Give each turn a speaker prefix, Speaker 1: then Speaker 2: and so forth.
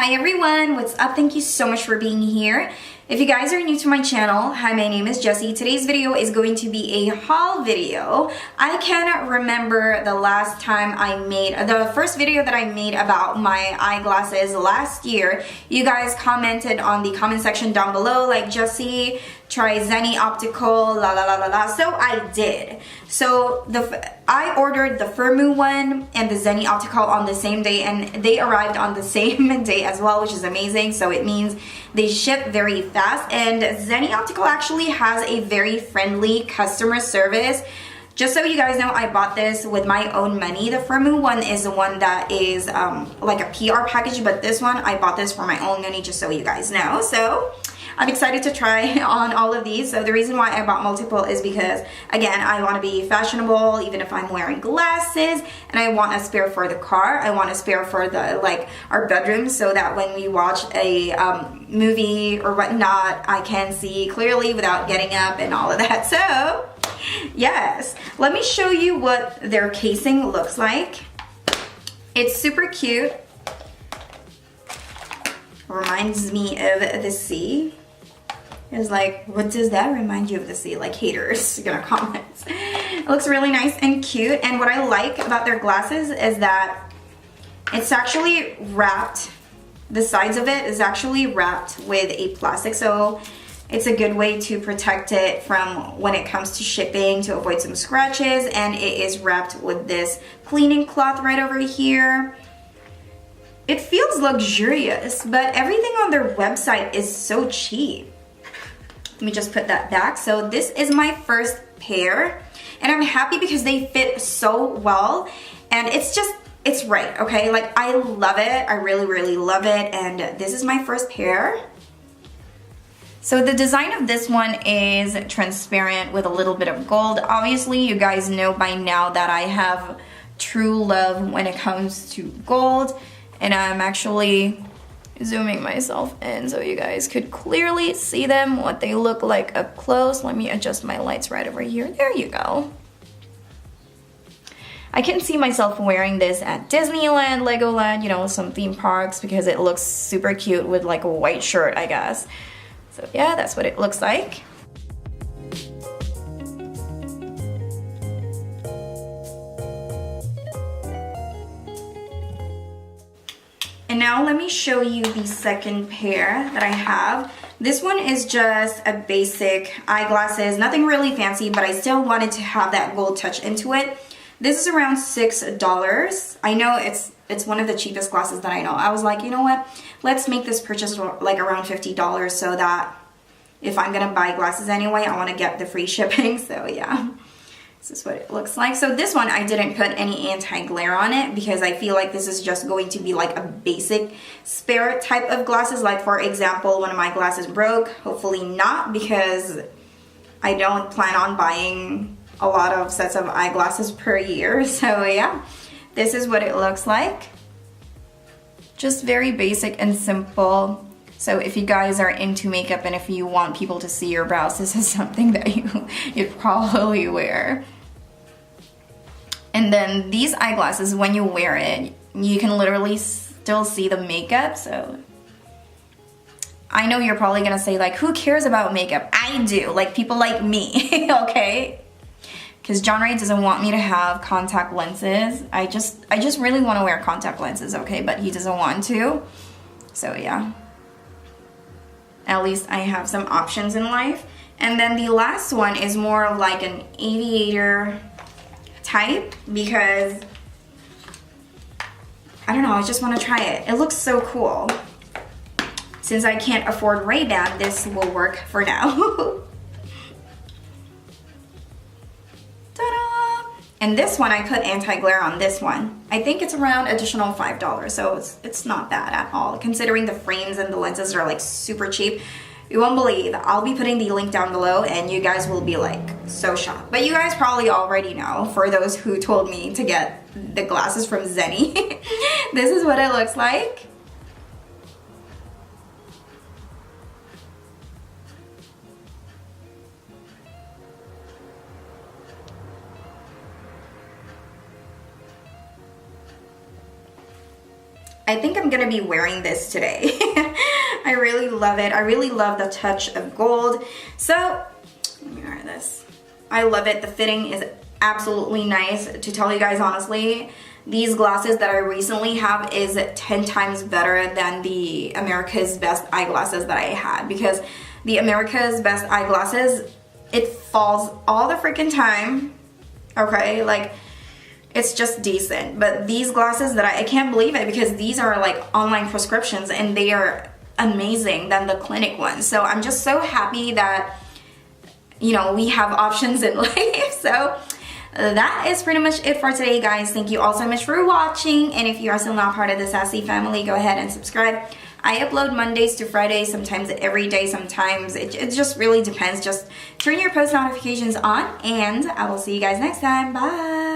Speaker 1: Hi everyone, what's up? Thank you so much for being here. If you guys are new to my channel, hi, my name is Jessie. Today's video is going to be a haul video. I can remember the last time I made, the first video that I made about my eyeglasses last year. You guys commented on the comment section down below like, Jessie, try Zenni Optical, la la la la la. So I did. So I ordered the firmoo one and the Zenni Optical on the same day, and they arrived on the same day as well, which is amazing. So it means they ship very fast, and Zenni Optical actually has a very friendly customer service. Just so you guys know, I bought this with my own money. The firmoo one is the one that is like a PR package, but this one, I bought this for my own money, just so you guys know. So I'm excited to try on all of these. So the reason why I bought multiple is because, again, I want to be fashionable even if I'm wearing glasses, and I want a spare for the car. I want a spare for the our bedroom, so that when we watch a movie or whatnot, I can see clearly without getting up and all of that. So yes, let me show you what their casing looks like. It's super cute. Reminds me of the sea. It's like, what does that remind you of the sea? Like, haters are gonna comment. It looks really nice and cute. And what I like about their glasses is that it's actually wrapped, the sides of it is actually wrapped with a plastic. So it's a good way to protect it from when it comes to shipping, to avoid some scratches. And it is wrapped with this cleaning cloth right over here. It feels luxurious, but everything on their website is so cheap. Let me just put that back. So this is my first pair, and I'm happy because they fit so well, and it's right, okay? Like, I love it. I really, really love it, and this is my first pair. So the design of this one is transparent with a little bit of gold. Obviously, you guys know by now that I have true love when it comes to gold, and I'm actually zooming myself in so you guys could clearly see them, what they look like up close. Let me adjust my lights right over here. There you go. I can see myself wearing this at Disneyland, Legoland, you know, some theme parks, because it looks super cute with like a white shirt, I guess. So yeah, that's what it looks like. And now let me show you the second pair that I have. This one is just a basic eyeglasses, nothing really fancy, but I still wanted to have that gold touch into it. This is around $6. I know it's one of the cheapest glasses that I know. I was like, you know what? Let's make this purchase like around $50 so that if I'm gonna buy glasses anyway, I wanna get the free shipping, so yeah. This is what it looks like. So this one, I didn't put any anti-glare on it because I feel like this is just going to be like a basic spare type of glasses. Like, for example, one of my glasses broke. Hopefully not, because I don't plan on buying a lot of sets of eyeglasses per year. So yeah, this is what it looks like. Just very basic and simple. So if you guys are into makeup and if you want people to see your brows, this is something that you'd probably wear. And then these eyeglasses, when you wear it, you can literally still see the makeup. So I know you're probably gonna say like, who cares about makeup? I do, like people like me, okay? Because John Ray doesn't want me to have contact lenses. I just really want to wear contact lenses, okay? But he doesn't want to. So yeah. At least I have some options in life. And then the last one is more of like an aviator type, because I don't know, I just want to try it. It looks so cool. Since I can't afford Ray-Ban, this will work for now. Ta-da! And this one, I put anti-glare on this one. I think it's around additional $5, so it's not bad at all, considering the frames and the lenses are like super cheap. You won't believe, I'll be putting the link down below and you guys will be like so shocked. But you guys probably already know, for those who told me to get the glasses from Zenni. This is what it looks like. I think I'm gonna be wearing this today. I really love it. I really love the touch of gold. So let me wear this. I love it. The fitting is absolutely nice. To tell you guys honestly, these glasses that I recently have is 10 times better than the America's Best eyeglasses that I had, because the America's Best eyeglasses, it falls all the freaking time, okay? Like, it's just decent. But these glasses that I can't believe it, because these are like online prescriptions and they are amazing than the clinic ones. So I'm just so happy that, you know, we have options in life. So that is pretty much it for today, guys. Thank you all so much for watching, and if you are still not part of the Sassy family, go ahead and subscribe. I upload Mondays to Fridays, sometimes every day, sometimes it just really depends. Just turn your post notifications on, and I will see you guys next time. Bye.